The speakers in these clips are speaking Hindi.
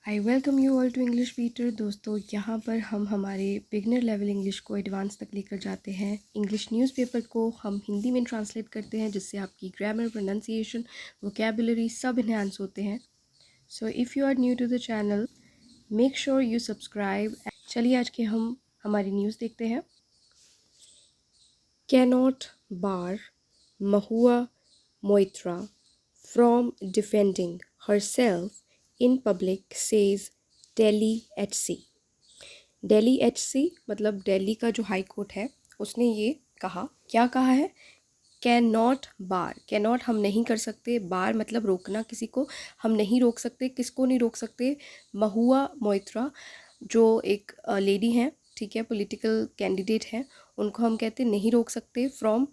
I welcome you all to English Beater. दोस्तों, यहाँ पर हम हमारे बिगनर लेवल इंग्लिश को एडवांस तक लेकर जाते हैं। इंग्लिश न्यूज़पेपर को हम हिंदी में ट्रांसलेट करते हैं, जिससे आपकी ग्रामर, प्रोनाउंसिएशन, वोकेबुलरी सब इन्हांस होते हैं। So if you are new to the channel, make sure you subscribe. चलिए आज के हम हमारी न्यूज़ देखते हैं। Cannot bar Mahua Moitra from defending herself in public says Delhi HC. Delhi HC मतलब दिल्ली का जो हाई कोर्ट है, उसने ये कहा, क्या कहा है? Can not bar, can not हम नहीं कर सकते, बार मतलब रोकना किसी को, हम नहीं रोक सकते। किसको नहीं रोक सकते? महुआ मोइत्रा जो एक लेडी हैं, ठीक है, पॉलिटिकल कैंडिडेट हैं, उनको हम कहते नहीं रोक सकते। फ्रॉम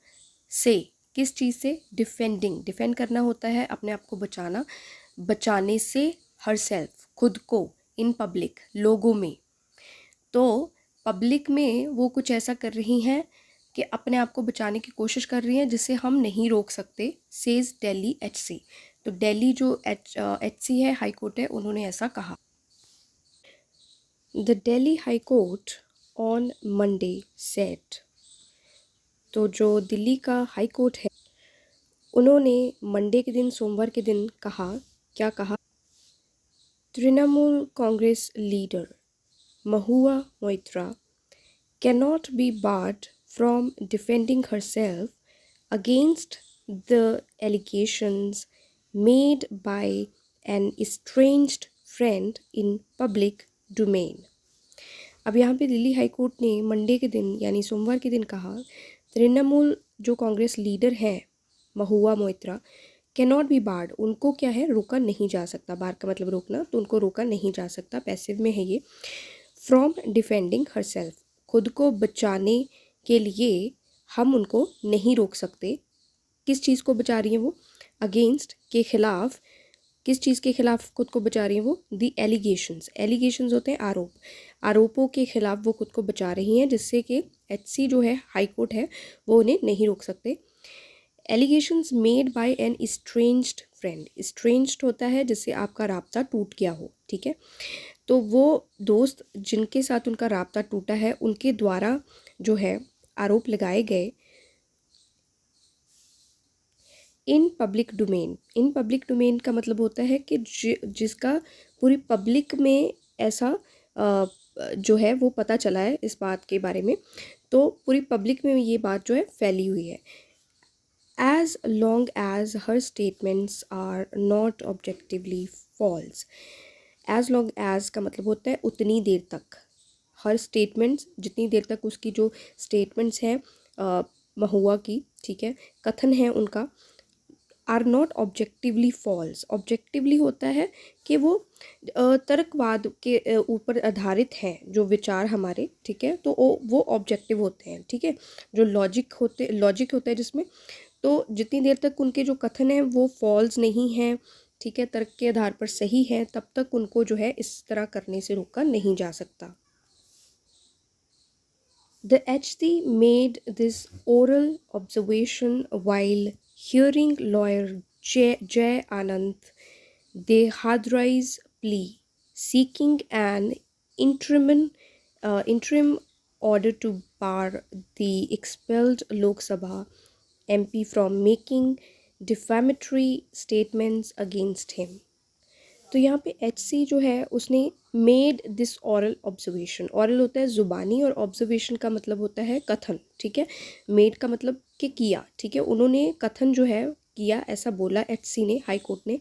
से, किस चीज़ से? डिफेंडिंग, डिफेंड करना होता है अपने आप को बचाना, बचाने से। हर सेल्फ, खुद को। इन पब्लिक, लोगों में। तो पब्लिक में वो कुछ ऐसा कर रही हैं कि अपने आप को बचाने की कोशिश कर रही हैं, जिसे हम नहीं रोक सकते। Says Delhi HC. तो दिल्ली जो एचसी है, हाई कोर्ट है, उन्होंने ऐसा कहा। The Delhi high court on Monday set. तो जो दिल्ली का हाई कोर्ट है, उन्होंने मंडे के दिन, सोमवार के दिन कहा, क्या कहा? Trinamool Congress leader Mahua Moitra cannot be barred from defending herself against the allegations made by an estranged friend in public domain। अब यहाँ पे दिल्ली हाई कोर्ट ने मंडे के दिन यानी सोमवार के दिन कहा, तृणमूल जो कांग्रेस लीडर हैं Mahua Moitra, can not be barred, उनको क्या है, रोका नहीं जा सकता। बार का मतलब रोकना, तो उनको रोका नहीं जा सकता, पैसिव में है ये। फ्रॉम डिफेंडिंग हर सेल्फ, खुद को बचाने के लिए हम उनको नहीं रोक सकते। किस चीज़ को बचा रही हैं वो? अगेंस्ट, के खिलाफ। किस चीज़ के खिलाफ खुद को बचा रही हैं वो? दी एलिगेशंस, एलिगेशंस होते हैं आरोप, आरोपों के खिलाफ वो खुद को बचा रही हैं, जिससे कि एचसी जो है, हाई कोर्ट है, वो उन्हें नहीं रोक सकते। Allegations made by an estranged friend, estranged होता है जिससे आपका राब्ता टूट गया हो, ठीक है। तो वो दोस्त जिनके साथ उनका राब्ता टूटा है, उनके द्वारा जो है आरोप लगाए गए। इन पब्लिक डोमेन, इन पब्लिक डोमेन का मतलब होता है कि जिसका पूरी पब्लिक में ऐसा जो है वो पता चला है इस बात के बारे में, तो पूरी पब्लिक में ये बात जो है फैली हुई है। As long as her statements are not objectively false, as long as का मतलब होता है उतनी देर तक, हर स्टेटमेंट्स, जितनी देर तक उसकी जो स्टेटमेंट्स हैं महुआ की, ठीक है, कथन है उनका, are not objectively false. Objectively होता है कि वो तर्कवाद के ऊपर आधारित हैं जो विचार हमारे, ठीक है, तो वो ऑब्जेक्टिव होते हैं, ठीक है। जो लॉजिक होता है जिसमें, तो जितनी देर तक उनके जो कथन हैं वो फॉल्स नहीं हैं, ठीक है, तर्क के आधार पर सही है, तब तक उनको जो है इस तरह करने से रोका नहीं जा सकता। The HC made this oral observation while hearing lawyer Jay Anand Dehadrai's plea seeking an interim order to bar the expelled Lok Sabha MP from making defamatory statements against him। तो यहाँ पे HC जो है उसने made this oral observation, oral होता है ज़ुबानी और ऑब्जर्वेशन का मतलब होता है कथन, ठीक है। मेड का मतलब कि किया, ठीक है, उन्होंने कथन जो है किया, ऐसा बोला HC ने, हाई कोर्ट ने।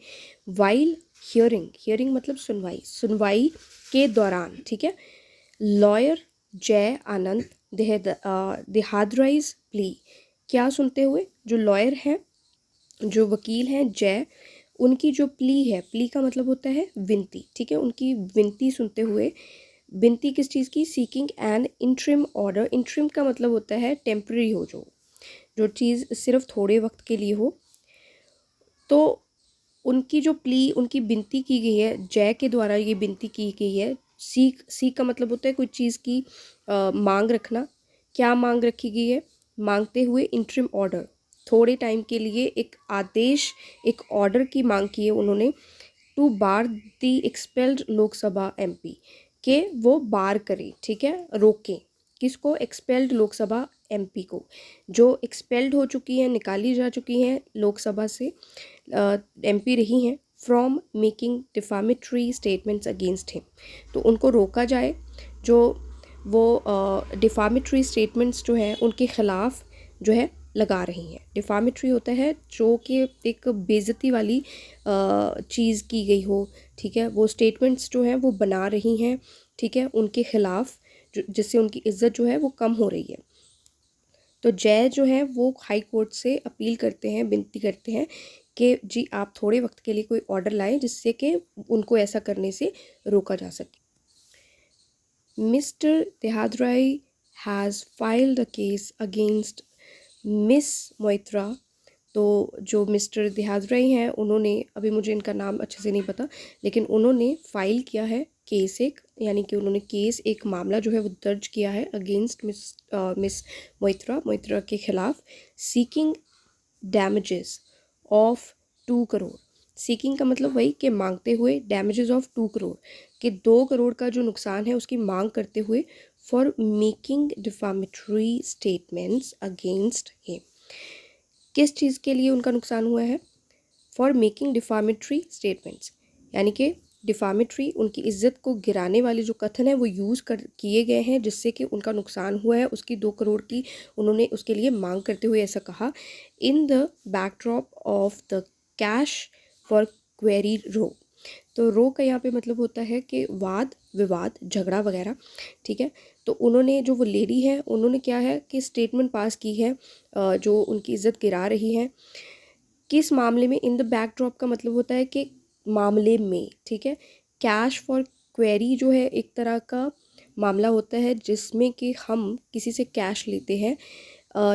वाइल हियरिंग, हियरिंग मतलब सुनवाई, सुनवाई के दौरान, ठीक है। लॉयर जय आनंद देहाद्राइज प्ली, क्या सुनते हुए? जो लॉयर हैं, जो वकील हैं जय, उनकी जो प्ली है, प्ली का मतलब होता है विनती, ठीक है, उनकी विनती सुनते हुए। विनती किस चीज़ की? Seeking N interim order, interim का मतलब होता है टेम्पररी हो, जो चीज़ सिर्फ थोड़े वक्त के लिए हो। तो उनकी जो प्ली, उनकी विनती की गई है, जय के द्वारा ये विनती की गई है। सीक का मतलब होता है कोई चीज़ की मांग रखना। क्या मांग रखी गई है? मांगते हुए इंटरिम ऑर्डर, थोड़े टाइम के लिए एक आदेश, एक ऑर्डर की मांग की है उन्होंने। To bar the expelled Lok Sabha MP, के वो बार करे, ठीक है, रोकें। किसको? एक्सपेल्ड लोकसभा एमपी को, जो एक्सपेल्ड हो चुकी हैं, निकाली जा चुकी हैं लोकसभा से, एमपी रही हैं, from making defamatory statements against him. तो उनको रोका जाए जो वो डिफामेटरी स्टेटमेंट्स जो हैं उनके ख़िलाफ़ जो है लगा रही हैं। डिफामेटरी होता है जो कि एक बेइज्जती वाली चीज़ की गई हो, ठीक है, वो स्टेटमेंट्स जो हैं वो बना रही हैं, ठीक है, उनके ख़िलाफ़, जिससे उनकी इज़्ज़त जो है वो कम हो रही है। तो जय जो है वो हाई कोर्ट से अपील करते हैं, विनती करते हैं कि जी आप थोड़े वक्त के लिए कोई ऑर्डर लाएं जिससे कि उनको ऐसा करने से रोका जा सके। Mister Dehadrai has filed a case against miss Moitra. तो जो मिस्टर देहादराई हैं उन्होंने, अभी मुझे इनका नाम अच्छे से नहीं पता, लेकिन उन्होंने फ़ाइल किया है केस एक, यानी कि उन्होंने केस, एक मामला जो है वो दर्ज किया है अगेंस्ट मिस मोइत्रा के ख़िलाफ़, seeking damages of 2 crore. Seeking का मतलब वही कि मांगते हुए, डैमेजेस ऑफ 2 करोड़, कि 2 करोड़ का जो नुकसान है उसकी मांग करते हुए, for making defamatory statements against him. किस चीज़ के लिए उनका नुकसान हुआ है? फॉर मेकिंग डिफामेटरी स्टेटमेंट्स, यानी कि डिफामेटरी, उनकी इज्जत को गिराने वाले जो कथन है वो यूज़ कर किए गए हैं, जिससे कि उनका नुकसान हुआ है, उसकी 2 करोड़ की उन्होंने उसके लिए मांग करते हुए ऐसा कहा, in the backdrop of the cash for query row. तो रो का यहाँ पे मतलब होता है कि वाद विवाद, झगड़ा वगैरह, ठीक है। तो उन्होंने, जो वो लेडी है, उन्होंने क्या है कि स्टेटमेंट पास की है जो उनकी इज़्ज़त गिरा रही है। किस मामले में? इन द बैकड्रॉप का मतलब होता है कि मामले में, ठीक है। कैश फॉर क्वेरी जो है एक तरह का मामला होता है जिसमें कि हम किसी से कैश लेते हैं।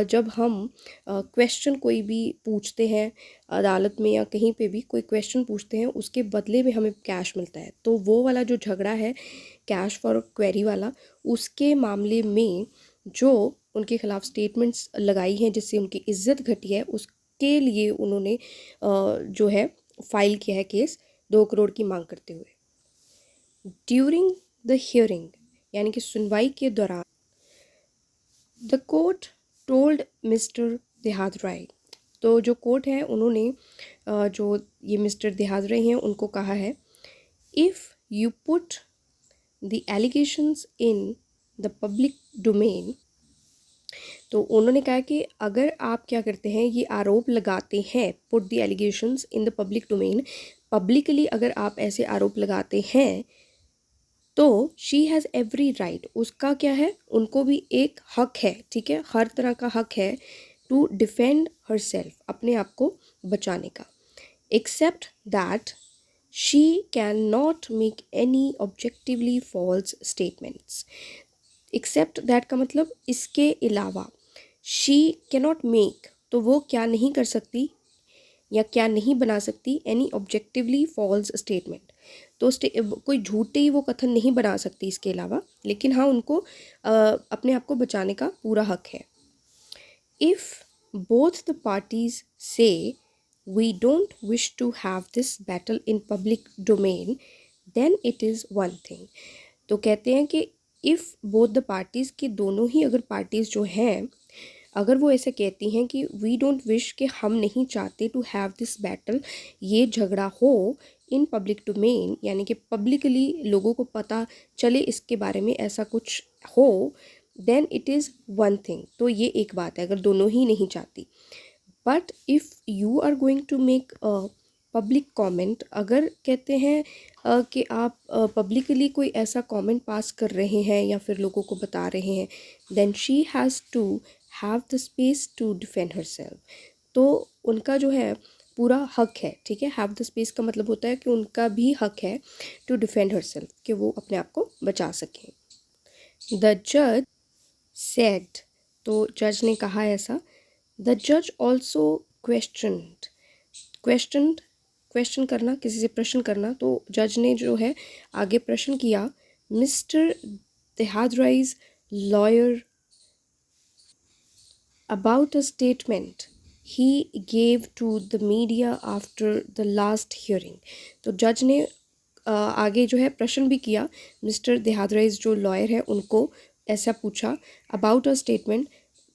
जब हम क्वेश्चन कोई भी पूछते हैं अदालत में या कहीं पे भी कोई क्वेश्चन पूछते हैं, उसके बदले में हमें कैश मिलता है। तो वो वाला जो झगड़ा है कैश फॉर क्वेरी वाला, उसके मामले में जो उनके खिलाफ स्टेटमेंट्स लगाई हैं जिससे उनकी इज्जत घटी है, उसके लिए उन्होंने जो है फाइल किया है केस 2 करोड़ की मांग करते हुए। ड्यूरिंग द हियरिंग, यानी कि सुनवाई के दौरान, द कोर्ट टोल्ड मिस्टर देहादराई। तो जो कोर्ट है उन्होंने जो ये मिस्टर देहादराई हैं उनको कहा है, if you put the allegations in the public domain. तो उन्होंने कहा कि अगर आप क्या करते हैं, ये आरोप लगाते हैं, put the allegations in the public domain, publicly अगर आप ऐसे आरोप लगाते हैं, तो शी हैज़ एवरी राइट, उसका क्या है, उनको भी एक हक है, ठीक है, हर तरह का हक है, टू डिफेंड हर सेल्फ, अपने आप को बचाने का, except that she can not make any objectively false statements. Except that का मतलब इसके अलावा, शी कैनॉट मेक, तो वो क्या नहीं कर सकती या क्या नहीं बना सकती, एनी ऑब्जेक्टिवली फॉल्स स्टेटमेंट। तो कोई झूठे ही वो कथन नहीं बना सकती इसके अलावा, लेकिन हाँ उनको अपने आप को बचाने का पूरा हक है। If both the parties say we don't wish to have this battle in public domain, then it is one thing. तो कहते हैं कि इफ़ बोथ द पार्टीज़, की दोनों ही अगर पार्टीज़ जो हैं, अगर वो ऐसे कहती हैं कि वी डोंट विश, कि हम नहीं चाहते टू हैव दिस बैटल, ये झगड़ा हो इन पब्लिक डोमेन, यानी कि पब्लिकली लोगों को पता चले इसके बारे में, ऐसा कुछ हो, then it is one thing, तो ये एक बात है अगर दोनों ही नहीं चाहती। But if you are going to make public comment, अगर कहते हैं कि आप पब्लिकली कोई ऐसा कमेंट पास कर रहे हैं या फिर लोगों को बता रहे हैं, then she has to have the space to defend herself. तो उनका जो है पूरा हक है, ठीक है। हैव द स्पेस का मतलब होता है कि उनका भी हक है टू डिफेंड हर सेल्फ, कि वो अपने आप को बचा सकें। द जज सेड, तो जज ने कहा ऐसा। द जज ऑल्सो क्वेश्चनड, क्वेश्चनड, क्वेश्चन करना, किसी से प्रश्न करना, तो जज ने जो है आगे प्रश्न किया, mister Dehadrai's lawyer about a statement he gave to the media after the last hearing. तो जज ने आगे जो है प्रश्न भी किया, मिस्टर देहादराइज जो लॉयर है उनको ऐसा पूछा अबाउट अ स्टेटमेंट,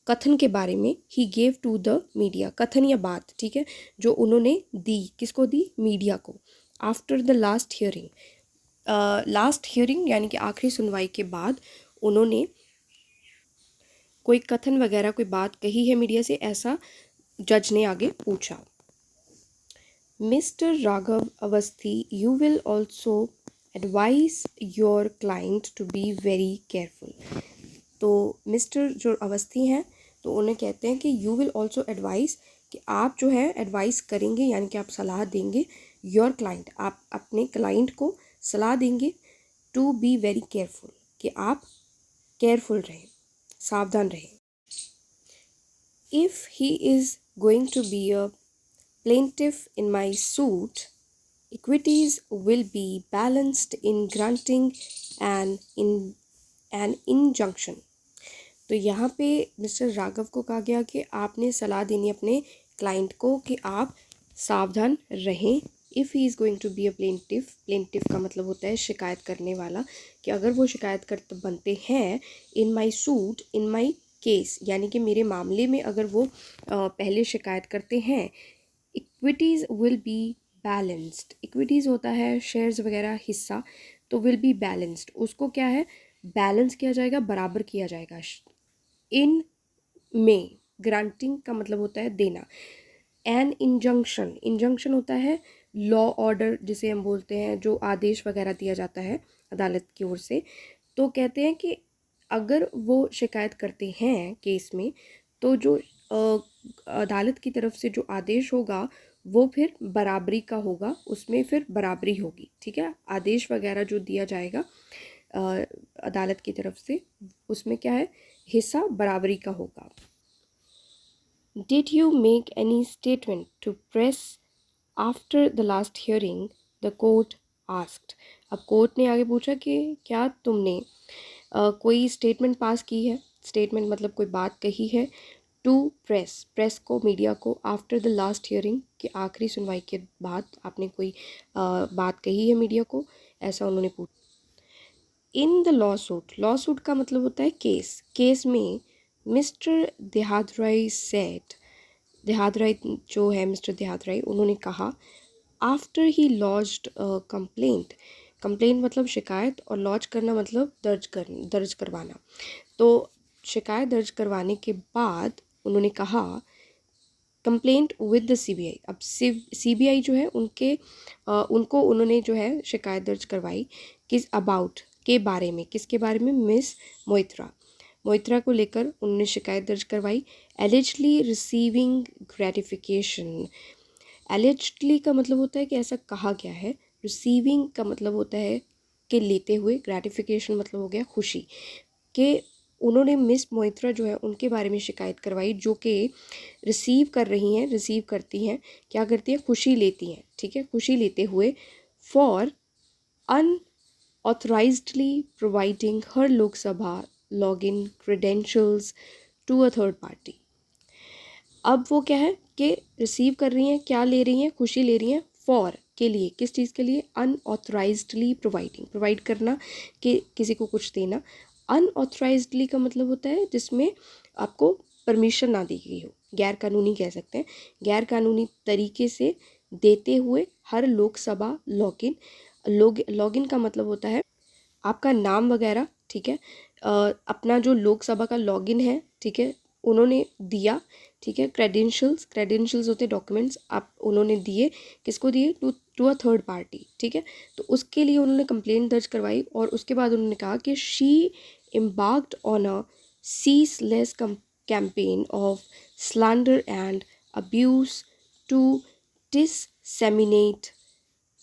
कथन के बारे में, he gave to the media, कथन या बात, ठीक है, जो उन्होंने दी, किसको दी, मीडिया को, after the last hearing, last hearing यानी कि आखिरी सुनवाई के बाद उन्होंने कोई कथन वगैरह कोई बात कही है मीडिया से, ऐसा जज ने आगे पूछा. Mister Raghav Awasthi, you will also advise your client to be very careful. तो मिस्टर जो अवस्थी हैं तो उन्हें कहते हैं कि यू विल ऑल्सो एडवाइस, कि आप जो है एडवाइस करेंगे यानी कि आप सलाह देंगे, योर क्लाइंट, आप अपने क्लाइंट को सलाह देंगे, टू बी वेरी केयरफुल, कि आप केयरफुल रहें, सावधान रहें. If he is going to be a plaintiff in my suit, equities will be balanced in granting an injunction. तो यहाँ पे मिस्टर राघव को कहा गया कि आपने सलाह देनी अपने क्लाइंट को कि आप सावधान रहें. If he is going to be a plaintiff, plaintiff का मतलब होता है शिकायत करने वाला, कि अगर वो शिकायत कर बनते हैं, इन माई सूट, इन माई केस, यानी कि मेरे मामले में अगर वो पहले शिकायत करते हैं, equities will be balanced, equities होता है शेयर्स वगैरह, हिस्सा, तो विल बी बैलेंस्ड, उसको क्या है, बैलेंस किया जाएगा, बराबर किया जाएगा. इन में, ग्रांटिंग का मतलब होता है देना. एन इंजंक्शन, इंजंक्शन होता है लॉ ऑर्डर जिसे हम बोलते हैं, जो आदेश वगैरह दिया जाता है अदालत की ओर से. तो कहते हैं कि अगर वो शिकायत करते हैं केस में, तो जो अदालत की तरफ से जो आदेश होगा वो फिर बराबरी का होगा, उसमें फिर बराबरी होगी, ठीक है. आदेश वगैरह जो दिया जाएगा अदालत की तरफ से, उसमें क्या है, हिस्सा बराबरी का होगा. Did you make any statement to press after the last hearing? The court asked. अब कोर्ट ने आगे पूछा कि क्या तुमने कोई स्टेटमेंट पास की है, स्टेटमेंट मतलब कोई बात कही है, टू प्रेस, प्रेस को, मीडिया को, आफ्टर द लास्ट हियरिंग, कि आखिरी सुनवाई के बाद आपने कोई बात कही है मीडिया को, ऐसा उन्होंने पूछा. In the law suit, law suit का मतलब होता है केस, केस में मिस्टर देहादराई सेट, देहादराई जो है मिस्टर देहादराई, उन्होंने कहा, after he lodged complaint, complaint मतलब शिकायत, और लॉज करना मतलब दर्ज करवाना. तो शिकायत दर्ज करवाने के बाद उन्होंने कहा, कंप्लेंट विद द सीबीआई. अब सीबीआई जो है उनको उन्होंने जो है शिकायत दर्ज करवाई, किस अबाउट, के बारे में, किसके बारे में, मिस मोइत्रा, मोइत्रा को लेकर उन्होंने शिकायत दर्ज करवाई. एलिजली रिसीविंग ग्रेटिफिकेशन, एलिजली का मतलब होता है कि ऐसा कहा गया है, रिसीविंग का मतलब होता है कि लेते हुए, ग्रेटिफिकेशन मतलब हो गया खुशी, कि उन्होंने मिस मोइत्रा जो है उनके बारे में शिकायत करवाई, जो कि रिसीव कर रही हैं, रिसीव करती हैं, क्या करती हैं, खुशी लेती हैं, ठीक है, खुशी लेते हुए, for unauthorisedly providing her Lok Sabha login credentials to a third party. अब वो क्या है कि रिसीव कर रही हैं, क्या ले रही हैं, खुशी ले रही हैं, फॉर, के लिए, किस चीज़ के लिए, अनऑथराइज्डली प्रोवाइडिंग, प्रोवाइड करना, कि किसी को कुछ देना. अनऑथराइज्डली का मतलब होता है जिसमें आपको परमिशन ना दी गई हो, गैर कानूनी कह सकते हैं, गैर कानूनी तरीके से देते हुए हर लोकसभा लॉगिन, लॉगिन का मतलब होता है आपका नाम वगैरह, ठीक है, अपना जो लोकसभा का लॉगिन है, ठीक है, उन्होंने दिया, ठीक है. क्रेडेंशियल्स, क्रेडेंशियल्स होते डॉक्यूमेंट्स, आप उन्होंने दिए, किसको दिए, टू अ थर्ड पार्टी, ठीक है. तो उसके लिए उन्होंने कंप्लेंट दर्ज करवाई, और उसके बाद उन्होंने कहा कि she embarked on a ceaseless campaign of slander and abuse to disseminate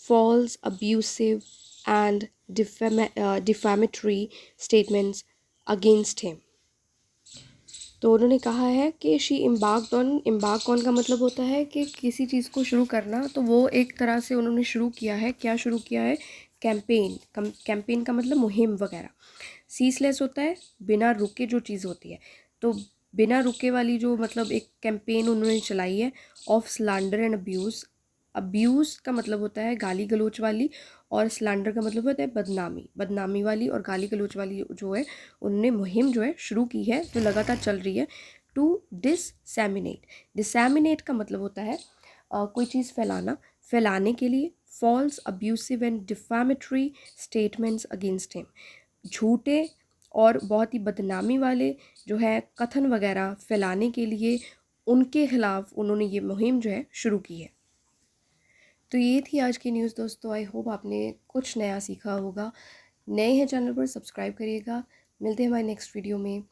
false, abusive and defamatory statements against him. तो उन्होंने कहा है कि she embarked on, embark on का मतलब होता है कि किसी चीज़ को शुरू करना, तो वो एक तरह से उन्होंने शुरू किया है, क्या शुरू किया है, कैंपेन, कैंपेन का मतलब मुहिम वगैरह. सीसलेस होता है बिना रुके जो चीज़ होती है, तो बिना रुके वाली जो मतलब एक कैंपेन उन्होंने चलाई है of slander and abuse. Abuse का मतलब होता है गाली गलोच वाली, और स्लैंडर का मतलब होता है बदनामी वाली, और गाली गलोच वाली जो है उन्होंने मुहिम जो है शुरू की है, जो लगातार चल रही है। टू डिसैमिनेट का मतलब होता है कोई चीज़ फैलाना, फैलाने के लिए false abusive and defamatory statements against him, झूठे और बहुत ही बदनामी वाले जो है कथन वगैरह फैलाने के लिए उनके खिलाफ उन्होंने ये मुहिम जो है शुरू की है। तो ये थी आज की न्यूज़ दोस्तों। आई होप आपने कुछ नया सीखा होगा। नए हैं चैनल पर, सब्सक्राइब करिएगा। मिलते हैं हमारे नेक्स्ट वीडियो में।